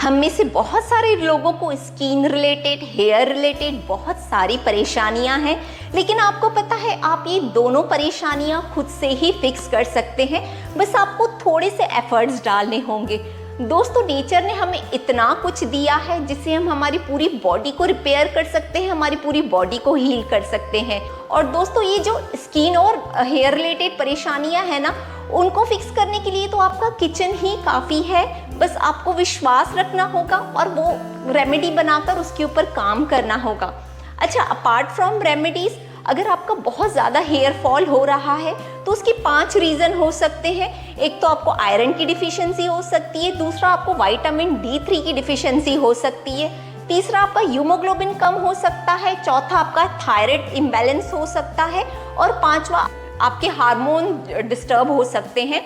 हम में से बहुत सारे लोगों को स्किन रिलेटेड, हेयर रिलेटेड बहुत सारी परेशानियां हैं, लेकिन आपको पता है आप ये दोनों परेशानियां खुद से ही फिक्स कर सकते हैं। बस आपको थोड़े से एफर्ट्स डालने होंगे। दोस्तों, नेचर ने हमें इतना कुछ दिया है जिससे हम हमारी पूरी बॉडी को रिपेयर कर सकते हैं, हमारी पूरी बॉडी को हील कर सकते हैं। और दोस्तों, ये जो स्किन और हेयर रिलेटेड परेशानियां हैं ना, उनको फिक्स करने के लिए तो आपका किचन ही काफ़ी है। बस आपको विश्वास रखना होगा और वो रेमेडी बनाकर उसके ऊपर काम करना होगा। अच्छा, अपार्ट फ्रॉम रेमेडीज़, अगर आपका बहुत ज़्यादा हेयर फॉल हो रहा है तो उसके 5 रीज़न हो सकते हैं। एक तो आपको आयरन की डिफिशियंसी हो सकती है, दूसरा आपको विटामिन D3 की डिफिशियंसी हो सकती है, तीसरा आपका हीमोग्लोबिन कम हो सकता है, चौथा आपका थायराइड इम्बैलेंस हो सकता है और पांचवा आपके हार्मोन डिस्टर्ब हो सकते हैं।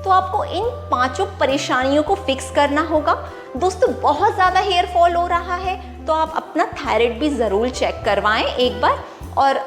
तो आपको इन 5 परेशानियों को फिक्स करना होगा। दोस्तों, बहुत ज़्यादा हेयर फॉल हो रहा है तो आप अपना थायराइड भी ज़रूर चेक करवाएं एक बार। और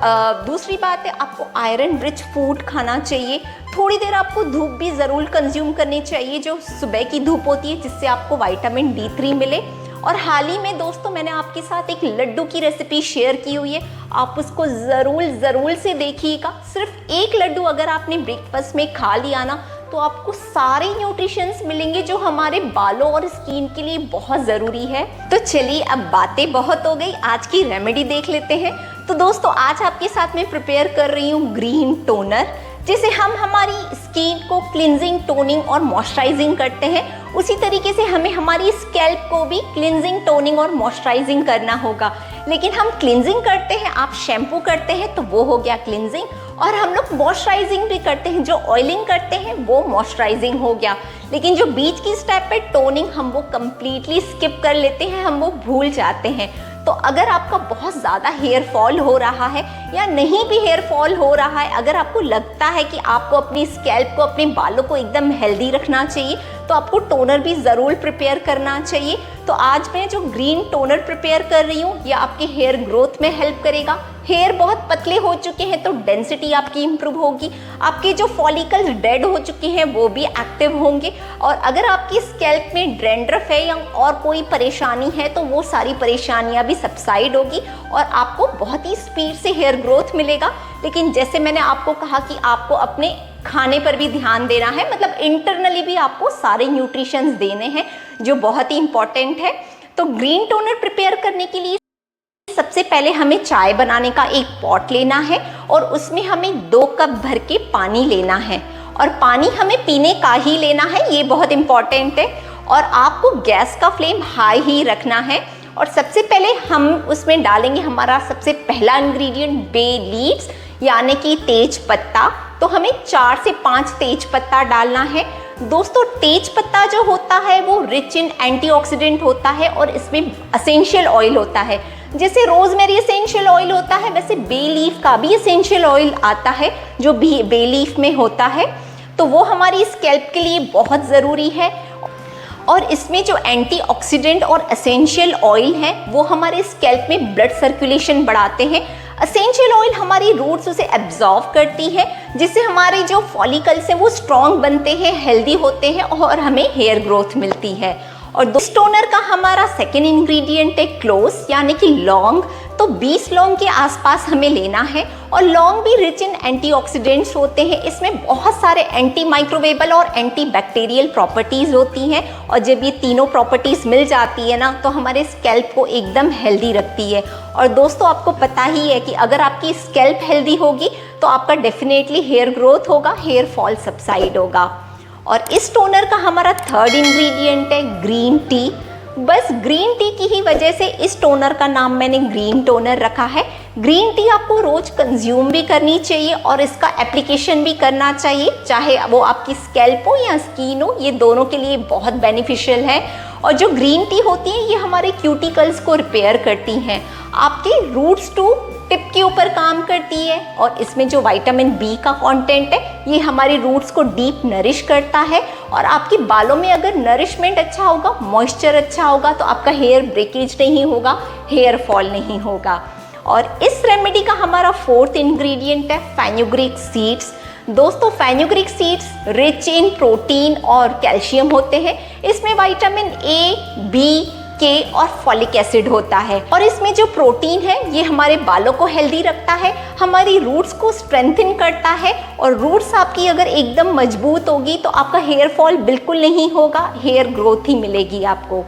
दूसरी बात है, आपको आयरन रिच फूड खाना चाहिए। थोड़ी देर आपको धूप भी ज़रूर कंज्यूम करनी चाहिए, जो सुबह की धूप होती है, जिससे आपको विटामिन D3 मिले। और हाल ही में दोस्तों, मैंने आपके साथ एक लड्डू की रेसिपी शेयर की हुई है, आप उसको ज़रूर से देखिएगा। सिर्फ एक लड्डू अगर आपने ब्रेकफास्ट में खा लिया ना, तो आपको सारे न्यूट्रिशंस मिलेंगे जो हमारे बालों और स्किन के लिए बहुत ज़रूरी है। तो चलिए, अब बातें बहुत हो गई, आज की रेमेडी देख लेते हैं। तो दोस्तों, आज आपके साथ मैं प्रिपेयर कर रही हूँ ग्रीन टोनर, जिसे हम हमारी स्किन को क्लिनजिंग, टोनिंग और मॉइस्चराइजिंग करते हैं। उसी तरीके से हमें हमारी स्कैल्प को भी क्लिनजिंग, टोनिंग और मॉइस्चराइजिंग करना होगा। लेकिन हम क्लिनजिंग करते हैं, आप शैम्पू करते हैं तो वो हो गया क्लिनजिंग, और हम लोग मॉइस्चराइजिंग भी करते हैं, जो ऑयलिंग करते हैं वो मॉइस्चराइजिंग हो गया। लेकिन जो बीच की स्टेप है टोनिंग, हम वो कंप्लीटली स्किप कर लेते हैं, हम वो भूल जाते हैं। तो अगर आपका बहुत ज़्यादा हेयर फॉल हो रहा है या नहीं भी हेयर फॉल हो रहा है, अगर आपको लगता है कि आपको अपनी स्कैल्प को, अपने बालों को एकदम हेल्दी रखना चाहिए, तो आपको टोनर भी ज़रूर प्रिपेयर करना चाहिए। तो आज मैं जो ग्रीन टोनर प्रिपेयर कर रही हूँ, यह आपके हेयर ग्रोथ में हेल्प करेगा। हेयर बहुत पतले हो चुके हैं तो डेंसिटी आपकी इम्प्रूव होगी, आपके जो फॉलिकल्स डेड हो चुके हैं वो भी एक्टिव होंगे, और अगर आपकी स्कैल्प में ड्रैंड्रफ है या और कोई परेशानी है तो वो सारी परेशानियां भी सबसाइड होगी और आपको बहुत ही स्पीड से हेयर ग्रोथ मिलेगा। लेकिन जैसे मैंने आपको कहा कि आपको अपने खाने पर भी ध्यान देना है, मतलब इंटरनली भी आपको सारे न्यूट्रिशंस देने हैं, जो बहुत ही इंपॉर्टेंट है। तो ग्रीन टोनर प्रिपेयर करने के लिए सबसे पहले हमें चाय बनाने का एक पॉट लेना है और उसमें हमें 2 कप भर के पानी लेना है, और पानी हमें पीने का ही लेना है, ये बहुत इंपॉर्टेंट है। और आपको गैस का फ्लेम हाई ही रखना है। और सबसे पहले हम उसमें डालेंगे हमारा सबसे पहला इंग्रेडिएंट, बे लीव्स, यानी कि तेज पत्ता। तो हमें 4 से 5 तेज पत्ता डालना है। दोस्तों, तेज पत्ता जो होता है वो रिच इन एंटीऑक्सीडेंट होता है और इसमें एसेंशियल ऑयल होता है। जैसे रोजमेरी एसेंशियल ऑयल होता है, वैसे बे लीफ का भी एसेंशियल ऑयल आता है जो बे लीफ में होता है। तो वो हमारी स्कैल्प के लिए बहुत ज़रूरी है। और इसमें जो एंटीऑक्सीडेंट और एसेंशियल ऑयल है वो हमारे स्कैल्प में ब्लड सर्कुलेशन बढ़ाते हैं। एसेंशियल ऑयल हमारी रूट्स उसे एब्जॉर्व करती है, जिससे हमारे जो फॉलिकल्स हैं वो स्ट्रॉन्ग बनते हैं, हेल्दी होते हैं और हमें हेयर ग्रोथ मिलती है। और इस टोनर का हमारा सेकेंड इंग्रेडिएंट है क्लोव्स, यानी कि लौंग। तो 20 लौंग के आसपास हमें लेना है, और लौंग भी रिच इन एंटीऑक्सीडेंट्स होते हैं। इसमें बहुत सारे एंटी माइक्रोवेबल और एंटी बैक्टीरियल प्रॉपर्टीज़ होती हैं, और जब ये तीनों प्रॉपर्टीज़ मिल जाती है ना, तो हमारे स्कैल्प को एकदम हेल्दी रखती है। और दोस्तों, आपको पता ही है कि अगर आपकी स्कैल्प हेल्दी होगी तो आपका डेफिनेटली हेयर ग्रोथ होगा, हेयर फॉल सबसाइड होगा। और इस टोनर का हमारा थर्ड इंग्रेडिएंट है ग्रीन टी। बस ग्रीन टी की ही वजह से इस टोनर का नाम मैंने ग्रीन टोनर रखा है। ग्रीन टी आपको रोज कंज्यूम भी करनी चाहिए और इसका एप्लीकेशन भी करना चाहिए, चाहे वो आपकी स्कैल्प हो या स्किन हो, ये दोनों के लिए बहुत बेनिफिशियल है। और जो ग्रीन टी होती है ये हमारे क्यूटिकल्स को रिपेयर करती हैं, आपके रूट्स टू टिप के ऊपर काम करती है, और इसमें जो विटामिन बी का कंटेंट है ये हमारे रूट्स को डीप नरिश करता है। और आपके बालों में अगर नरिशमेंट अच्छा होगा, मॉइस्चर अच्छा होगा, तो आपका हेयर ब्रेकेज नहीं होगा, हेयर फॉल नहीं होगा। और इस रेमेडी का हमारा फोर्थ इंग्रेडिएंट है फेनुग्रीक सीड्स। दोस्तों fenugreek seeds rich in protein और कैल्शियम होते हैं। इसमें विटामिन ए, बी, के और फॉलिक एसिड होता है और इसमें जो प्रोटीन है ये हमारे बालों को हेल्दी रखता है, हमारी रूट्स को स्ट्रेंथन करता है और रूट्स आपकी अगर एकदम मजबूत होगी तो आपका हेयर फॉल बिल्कुल नहीं होगा, हेयर ग्रोथ ही मिलेगी आपको।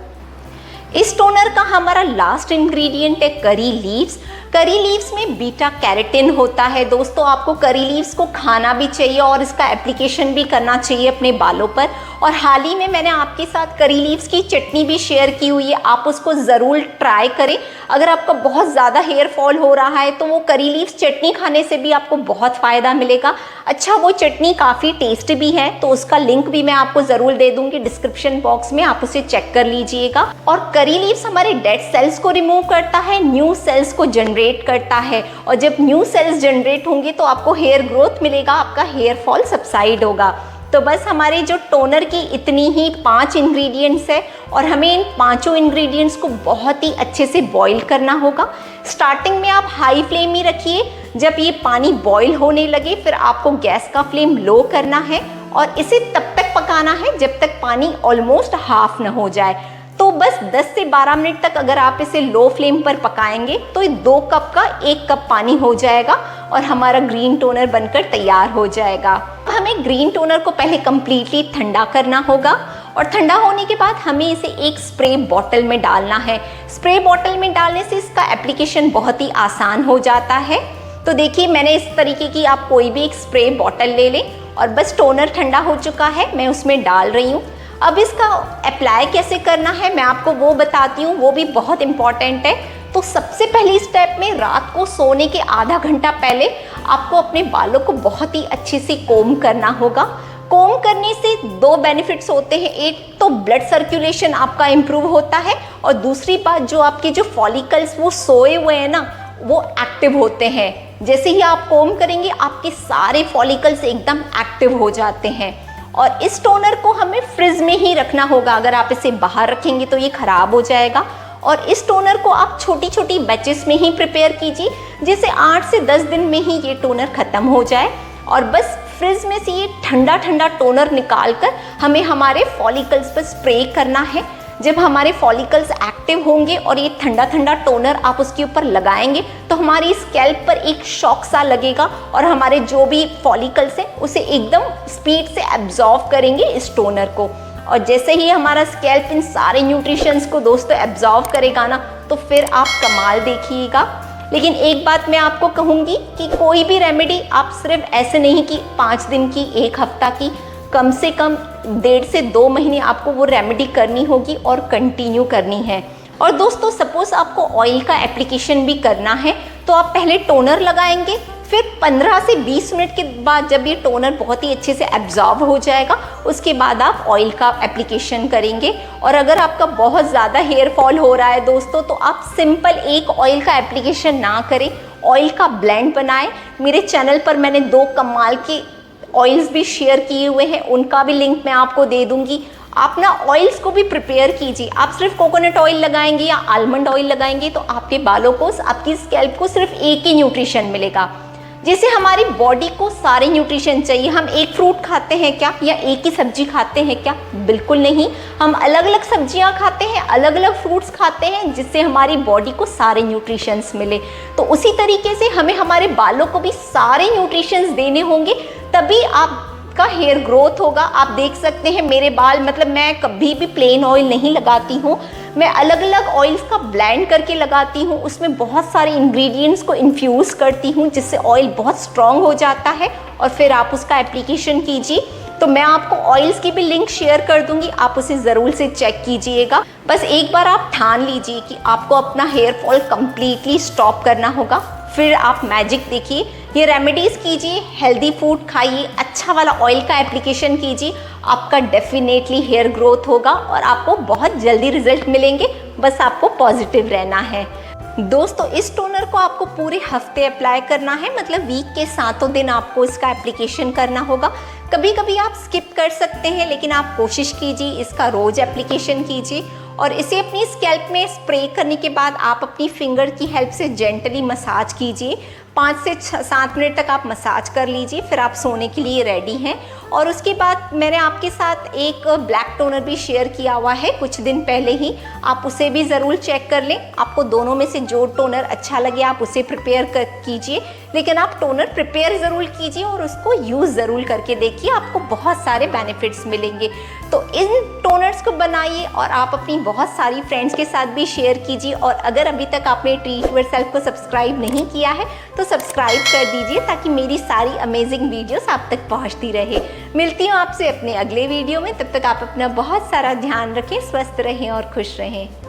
इस टोनर का हमारा लास्ट इंग्रेडिएंट है करी लीव्स। करी लीव्स में बीटा कैरोटीन होता है। दोस्तों आपको करी लीव्स को खाना भी चाहिए और इसका एप्लीकेशन भी करना चाहिए अपने बालों पर। और हाल ही में मैंने आपके साथ करी लीव्स की चटनी भी शेयर की हुई है, आप उसको ज़रूर ट्राई करें। अगर आपका बहुत ज़्यादा हेयर फॉल हो रहा है तो वो करी लीव्स चटनी खाने से भी आपको बहुत फ़ायदा मिलेगा। अच्छा वो चटनी काफ़ी टेस्टी भी है, तो उसका लिंक भी मैं आपको ज़रूर दे दूँगी डिस्क्रिप्शन बॉक्स में, आप उसे चेक कर लीजिएगा। और करी लीव्स हमारे डेड सेल्स को रिमूव करता है, न्यू सेल्स को जनरेट करता है और जब न्यू सेल्स जनरेट होंगे तो आपको हेयर ग्रोथ मिलेगा, आपका हेयर फॉल सबसाइड होगा। तो बस हमारे जो टोनर की इतनी ही 5 इंग्रेडिएंट्स है और हमें इन 5 इंग्रेडिएंट्स को बहुत ही अच्छे से बॉईल करना होगा। स्टार्टिंग में आप हाई फ्लेम ही रखिए, जब ये पानी बॉईल होने लगे फिर आपको गैस का फ्लेम लो करना है और इसे तब तक पकाना है जब तक पानी ऑलमोस्ट हाफ न हो जाए। तो बस 10 से 12 मिनट तक अगर आप इसे लो फ्लेम पर पकाएंगे तो ये 2 कप का 1 कप पानी हो जाएगा और हमारा ग्रीन टोनर बनकर तैयार हो जाएगा। हमें ग्रीन टोनर को पहले कम्प्लीटली ठंडा करना होगा और ठंडा होने के बाद हमें इसे एक स्प्रे बॉटल में डालना है। स्प्रे बॉटल में डालने से इसका एप्लीकेशन बहुत ही आसान हो जाता है। तो देखिए मैंने इस तरीके की आप कोई भी एक स्प्रे बॉटल ले लें और बस टोनर ठंडा हो चुका है, मैं उसमें डाल रही हूँ। अब इसका अप्लाई कैसे करना है मैं आपको वो बताती हूँ, वो भी बहुत इम्पॉर्टेंट है। तो सबसे पहली स्टेप में रात को सोने के आधा घंटा पहले आपको अपने बालों को बहुत ही अच्छे से कोम करना होगा। कोम करने से 2 बेनिफिट्स होते हैं, एक तो ब्लड सर्कुलेशन आपका इम्प्रूव होता है और दूसरी बात जो आपके जो फॉलिकल्स वो सोए हुए हैं ना वो एक्टिव होते हैं। जैसे ही आप कोम करेंगे आपके सारे फॉलिकल्स एकदम एक्टिव हो जाते हैं। और इस टोनर को हमें फ्रिज में ही रखना होगा, अगर आप इसे बाहर रखेंगे तो ये ख़राब हो जाएगा। और इस टोनर को आप छोटी छोटी बैचेस में ही प्रिपेयर कीजिए, जिससे 8 से 10 दिन में ही ये टोनर ख़त्म हो जाए। और बस फ्रिज में से ये ठंडा ठंडा टोनर निकाल कर हमें हमारे फॉलिकल्स पर स्प्रे करना है। जब हमारे फॉलिकल्स एक्टिव होंगे और ये ठंडा ठंडा टोनर आप उसके ऊपर लगाएंगे तो हमारी स्कैल्प पर एक शॉक सा लगेगा और हमारे जो भी फॉलिकल्स हैं उसे एकदम स्पीड से एब्जॉर्व करेंगे इस टोनर को। और जैसे ही हमारा स्कैल्प इन सारे न्यूट्रिशंस को दोस्तों एब्जॉर्व करेगा ना तो फिर आप कमाल देखिएगा। लेकिन एक बात मैं आपको कहूँगी कि कोई भी रेमेडी आप सिर्फ ऐसे नहीं कि 5 दिन की, 1 हफ्ता की, कम से कम 1.5 से 2 महीने आपको वो रेमेडी करनी होगी और कंटिन्यू करनी है। और दोस्तों सपोज आपको ऑयल का एप्लीकेशन भी करना है तो आप पहले टोनर लगाएंगे, फिर 15 से 20 मिनट के बाद जब ये टोनर बहुत ही अच्छे से एब्जॉर्ब हो जाएगा उसके बाद आप ऑयल का एप्लीकेशन करेंगे। और अगर आपका बहुत ज़्यादा हेयर फॉल हो रहा है दोस्तों तो आप सिंपल एक ऑयल का एप्लीकेशन ना करें, ऑयल का ब्लेंड बनाएं। मेरे चैनल पर मैंने 2 कमाल के ऑयल्स भी शेयर किए हुए हैं, उनका भी लिंक मैं आपको दे दूंगी। आप ना ऑयल्स को भी प्रिपेयर कीजिए। आप सिर्फ कोकोनट ऑयल लगाएंगे या आलमंड ऑयल लगाएंगे तो आपके बालों को, आपकी स्कैल्प को सिर्फ एक ही न्यूट्रिशन मिलेगा। जैसे हमारी बॉडी को सारे न्यूट्रिशन चाहिए, हम एक फ्रूट खाते हैं क्या या एक ही सब्जी खाते हैं क्या? बिल्कुल नहीं, हम अलग अलग सब्जियां खाते हैं, अलग अलग फ्रूट्स खाते हैं जिससे हमारी बॉडी को सारे न्यूट्रिशंस मिले। तो उसी तरीके से हमें हमारे बालों को भी सारे न्यूट्रिशंस देने होंगे, तभी आपका हेयर ग्रोथ होगा। आप देख सकते हैं मेरे बाल, मतलब मैं कभी भी प्लेन ऑयल नहीं लगाती हूँ, मैं अलग अलग ऑयल्स का ब्लेंड करके लगाती हूँ, उसमें बहुत सारे इंग्रेडिएंट्स को इन्फ्यूज़ करती हूँ जिससे ऑयल बहुत स्ट्रॉन्ग हो जाता है और फिर आप उसका एप्लीकेशन कीजिए। तो मैं आपको ऑयल्स की भी लिंक शेयर कर दूंगी, आप उसे ज़रूर से चेक कीजिएगा। बस एक बार आप ठान लीजिए कि आपको अपना हेयर फॉल कम्प्लीटली स्टॉप करना होगा, फिर आप मैजिक देखिए। ये रेमेडीज़ कीजिए, हेल्दी फूड खाइए, अच्छा वाला ऑयल का एप्लीकेशन कीजिए, आपका डेफिनेटली हेयर ग्रोथ होगा और आपको बहुत जल्दी रिजल्ट मिलेंगे। बस आपको पॉजिटिव रहना है। दोस्तों इस टोनर को आपको पूरे हफ्ते अप्लाई करना है, मतलब वीक के 7 दिन आपको इसका एप्लीकेशन करना होगा। कभी कभी आप स्किप कर सकते हैं लेकिन आप कोशिश कीजिए इसका रोज़ एप्लीकेशन कीजिए। और इसे अपनी स्कैल्प में स्प्रे करने के बाद आप अपनी फिंगर की हेल्प से जेंटली मसाज कीजिए। 5 से 7 मिनट तक आप मसाज कर लीजिए, फिर आप सोने के लिए रेडी हैं। और उसके बाद मैंने आपके साथ एक ब्लैक टोनर भी शेयर किया हुआ है कुछ दिन पहले ही, आप उसे भी ज़रूर चेक कर लें। आपको दोनों में से जो टोनर अच्छा लगे आप उसे प्रिपेयर कीजिए, लेकिन आप टोनर प्रिपेयर ज़रूर कीजिए और उसको यूज़ ज़रूर करके देखिए, आपको बहुत सारे बेनिफिट्स मिलेंगे। तो इन टोनर्स को बनाइए और आप अपनी बहुत सारी फ्रेंड्स के साथ भी शेयर कीजिए। और अगर अभी तक आपने ट्रीट योरसेल्फ को सब्सक्राइब नहीं किया है तो सब्सक्राइब कर दीजिए, ताकि मेरी सारी अमेजिंग वीडियोस आप तक पहुंचती रहे। मिलती हूँ आपसे अपने अगले वीडियो में, तब तक आप अपना बहुत सारा ध्यान रखें, स्वस्थ रहें और खुश रहें।